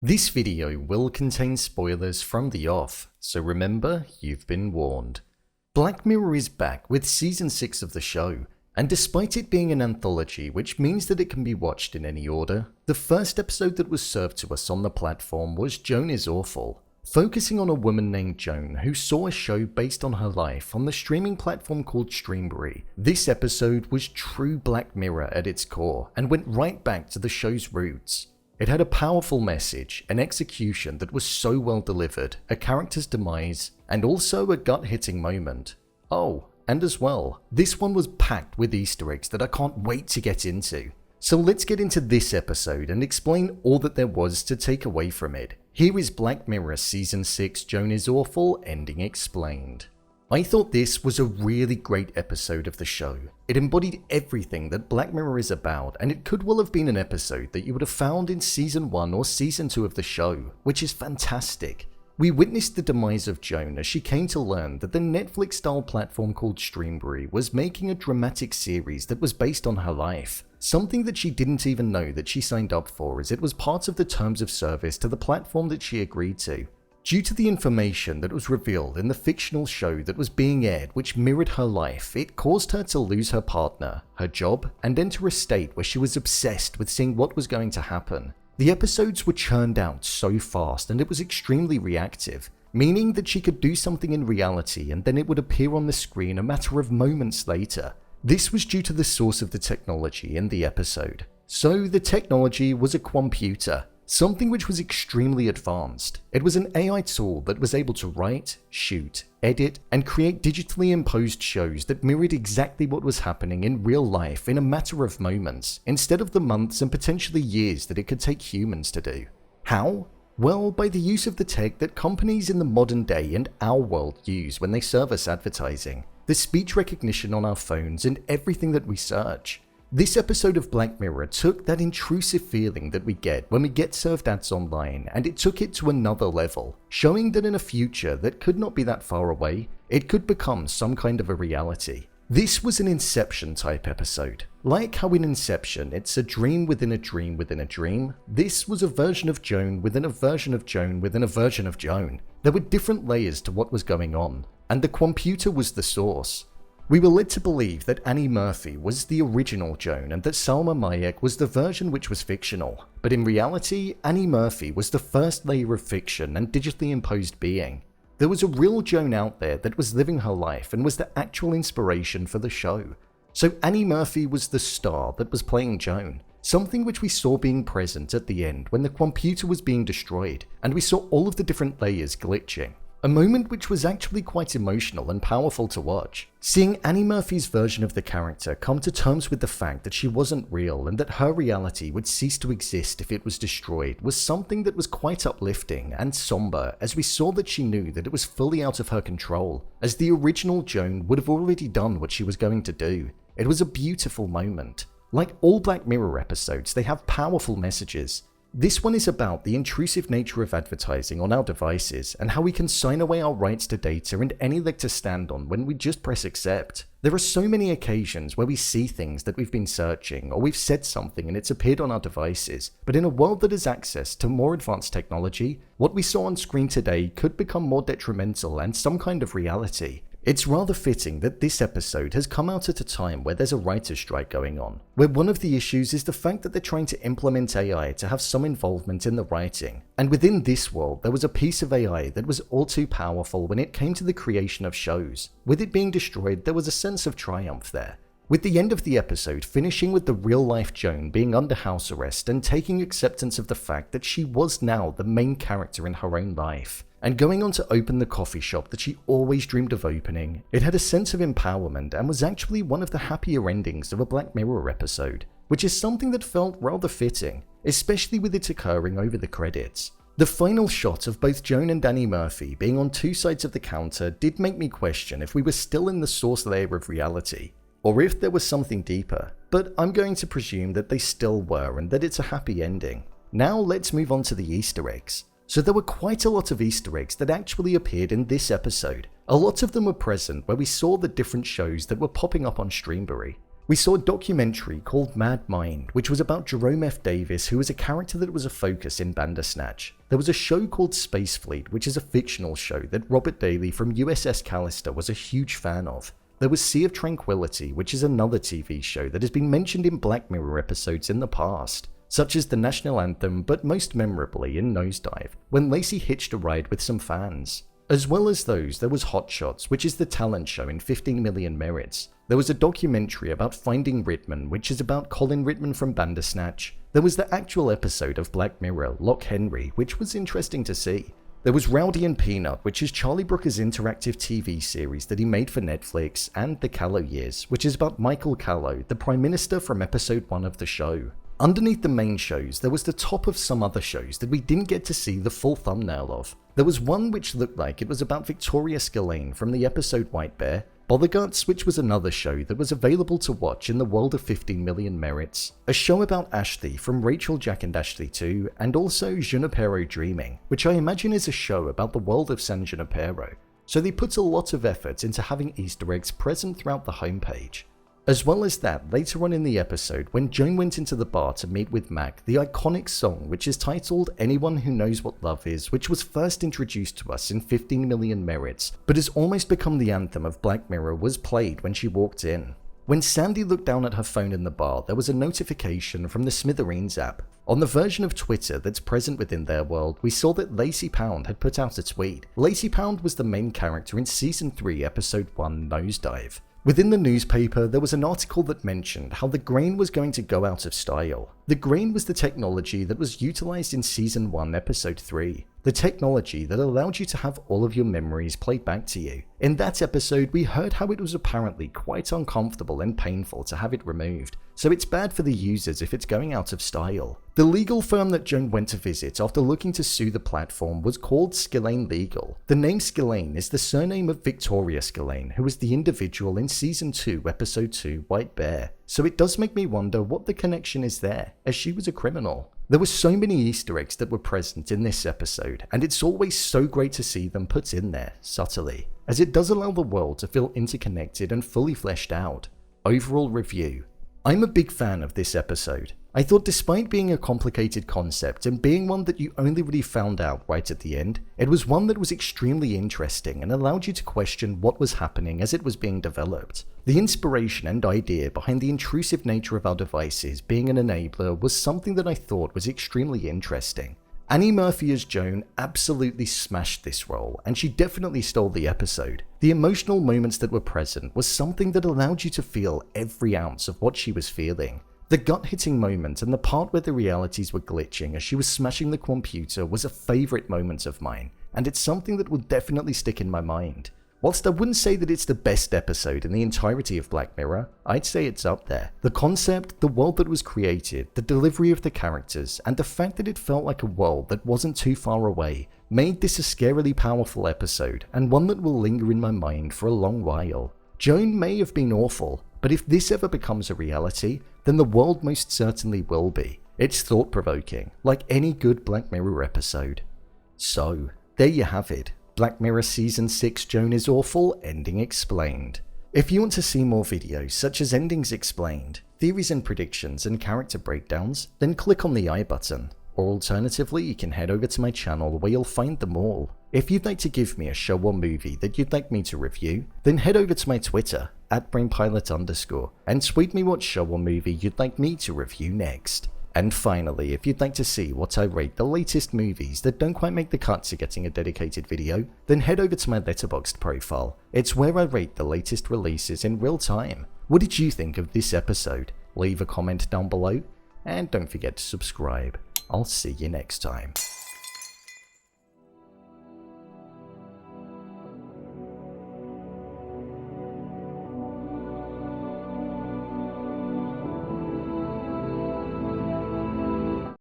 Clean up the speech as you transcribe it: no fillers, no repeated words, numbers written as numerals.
This video will contain spoilers from the off, so remember, you've been warned. Black Mirror is back with season 6 of the show, and despite it being an anthology, which means that it can be watched in any order, the first episode that was served to us on the platform was Joan Is Awful, focusing on a woman named Joan who saw a show based on her life on the streaming platform called Streambury. This episode was true Black Mirror at its core, and went right back to the show's roots. It had a powerful message, an execution that was so well delivered, a character's demise, and also a gut-hitting moment. Oh, and as well, this one was packed with Easter eggs that I can't wait to get into. So let's get into this episode and explain all that there was to take away from it. Here is Black Mirror Season 6 Joan Is Awful ending explained. I thought this was a really great episode of the show. It embodied everything that Black Mirror is about, and it could well have been an episode that you would have found in Season 1 or Season 2 of the show, which is fantastic. We witnessed the demise of Joan as she came to learn that the Netflix-style platform called Streambury was making a dramatic series that was based on her life, something that she didn't even know that she signed up for, as it was part of the terms of service to the platform that she agreed to. Due to the information that was revealed in the fictional show that was being aired which mirrored her life, it caused her to lose her partner, her job, and enter a state where she was obsessed with seeing what was going to happen. The episodes were churned out so fast and it was extremely reactive, meaning that she could do something in reality and then it would appear on the screen a matter of moments later. This was due to the source of the technology in the episode. So the technology was a computer. Something which was extremely advanced. It was an AI tool that was able to write, shoot, edit, and create digitally imposed shows that mirrored exactly what was happening in real life in a matter of moments, instead of the months and potentially years that it could take humans to do. How? Well, by the use of the tech that companies in the modern day and our world use when they serve us advertising, the speech recognition on our phones and everything that we search. This episode of Black Mirror took that intrusive feeling that we get when we get served ads online, and it took it to another level, showing that in a future that could not be that far away, it could become some kind of a reality. This was an Inception type episode. Like how in Inception it's a dream within a dream within a dream, this was a version of Joan within a version of Joan within a version of Joan. There were different layers to what was going on, and the computer was the source. We were led to believe that Annie Murphy was the original Joan and that Salma Hayek was the version which was fictional, but in reality, Annie Murphy was the first layer of fiction and digitally imposed being. There was a real Joan out there that was living her life and was the actual inspiration for the show. So Annie Murphy was the star that was playing Joan, something which we saw being present at the end when the computer was being destroyed, and we saw all of the different layers glitching. A moment which was actually quite emotional and powerful to watch. Seeing Annie Murphy's version of the character come to terms with the fact that she wasn't real and that her reality would cease to exist if it was destroyed was something that was quite uplifting and somber, as we saw that she knew that it was fully out of her control, as the original Joan would have already done what she was going to do. It was a beautiful moment. Like all Black Mirror episodes, they have powerful messages. This one is about the intrusive nature of advertising on our devices and how we can sign away our rights to data and any leg to stand on when we just press accept. There are so many occasions where we see things that we've been searching, or we've said something and it's appeared on our devices, but in a world that has access to more advanced technology, what we saw on screen today could become more detrimental and some kind of reality. It's rather fitting that this episode has come out at a time where there's a writer's strike going on, where one of the issues is the fact that they're trying to implement AI to have some involvement in the writing. And within this world, there was a piece of AI that was all too powerful when it came to the creation of shows. With it being destroyed, there was a sense of triumph there. With the end of the episode finishing with the real-life Joan being under house arrest and taking acceptance of the fact that she was now the main character in her own life, and going on to open the coffee shop that she always dreamed of opening, it had a sense of empowerment and was actually one of the happier endings of a Black Mirror episode, which is something that felt rather fitting, especially with it occurring over the credits. The final shot of both Joan and Annie Murphy being on two sides of the counter did make me question if we were still in the source layer of reality, or if there was something deeper, but I'm going to presume that they still were and that it's a happy ending. Now let's move on to the Easter eggs. So there were quite a lot of Easter eggs that actually appeared in this episode. A lot of them were present where we saw the different shows that were popping up on Streambury. We saw a documentary called Mad Mind, which was about Jerome F. Davis, who was a character that was a focus in Bandersnatch. There was a show called Space Fleet, which is a fictional show that Robert Daly from USS Callister was a huge fan of. There was Sea of Tranquility, which is another TV show that has been mentioned in Black Mirror episodes in the past, such as the national anthem, but most memorably in Nosedive, when Lacey hitched a ride with some fans. As well as those, there was Hot Shots, which is the talent show in 15 Million Merits. There was a documentary about Finding Rittman, which is about Colin Rittman from Bandersnatch. There was the actual episode of Black Mirror, Lock Henry, which was interesting to see. There was Rowdy and Peanut, which is Charlie Brooker's interactive TV series that he made for Netflix, and The Callow Years, which is about Michael Callow, the Prime Minister from episode 1 of the show. Underneath the main shows, there was the top of some other shows that we didn't get to see the full thumbnail of. There was one which looked like it was about Victoria Spillane from the episode White Bear, Botherguts, which was another show that was available to watch in the world of 15 Million Merits, a show about Ashley from Rachel, Jack and Ashley 2, and also Junipero Dreaming, which I imagine is a show about the world of San Junipero. So they put a lot of effort into having Easter eggs present throughout the homepage. As well as that, later on in the episode, when Joan went into the bar to meet with Mac, the iconic song which is titled Anyone Who Knows What Love Is, which was first introduced to us in 15 Million Merits, but has almost become the anthem of Black Mirror, was played when she walked in. When Sandy looked down at her phone in the bar, there was a notification from the Smithereens app. On the version of Twitter that's present within their world, we saw that Lacey Pound had put out a tweet. Lacey Pound was the main character in Season 3, Episode 1, Nosedive. Within the newspaper, there was an article that mentioned how the grain was going to go out of style. The grain was the technology that was utilized in Season 1, Episode 3. The technology that allowed you to have all of your memories played back to you. In that episode, we heard how it was apparently quite uncomfortable and painful to have it removed, so it's bad for the users if it's going out of style. The legal firm that Joan went to visit after looking to sue the platform was called Spillane Legal. The name Spillane is the surname of Victoria Spillane, who was the individual in Season 2, Episode 2, White Bear. So it does make me wonder what the connection is there, as she was a criminal. There were so many Easter eggs that were present in this episode, and it's always so great to see them put in there, subtly, as it does allow the world to feel interconnected and fully fleshed out. Overall review. I'm a big fan of this episode. I thought despite being a complicated concept and being one that you only really found out right at the end, it was one that was extremely interesting and allowed you to question what was happening as it was being developed. The inspiration and idea behind the intrusive nature of our devices being an enabler was something that I thought was extremely interesting. Annie Murphy as Joan absolutely smashed this role, and she definitely stole the episode. The emotional moments that were present was something that allowed you to feel every ounce of what she was feeling. The gut-hitting moment and the part where the realities were glitching as she was smashing the computer was a favourite moment of mine, and it's something that will definitely stick in my mind. Whilst I wouldn't say that it's the best episode in the entirety of Black Mirror, I'd say it's up there. The concept, the world that was created, the delivery of the characters, and the fact that it felt like a world that wasn't too far away, made this a scarily powerful episode, and one that will linger in my mind for a long while. Joan may have been awful, but if this ever becomes a reality, then the world most certainly will be. It's thought-provoking, like any good Black Mirror episode. So, there you have it. Black Mirror Season 6 Joan Is Awful Ending Explained. If you want to see more videos such as Endings Explained, theories and predictions and character breakdowns, then click on the I button. Or alternatively, you can head over to my channel where you'll find them all. If you'd like to give me a show or movie that you'd like me to review, then head over to my Twitter, @brainpilot_, and tweet me what show or movie you'd like me to review next. And finally, if you'd like to see what I rate the latest movies that don't quite make the cut to getting a dedicated video, then head over to my Letterboxd profile. It's where I rate the latest releases in real time. What did you think of this episode? Leave a comment down below, and don't forget to subscribe. I'll see you next time.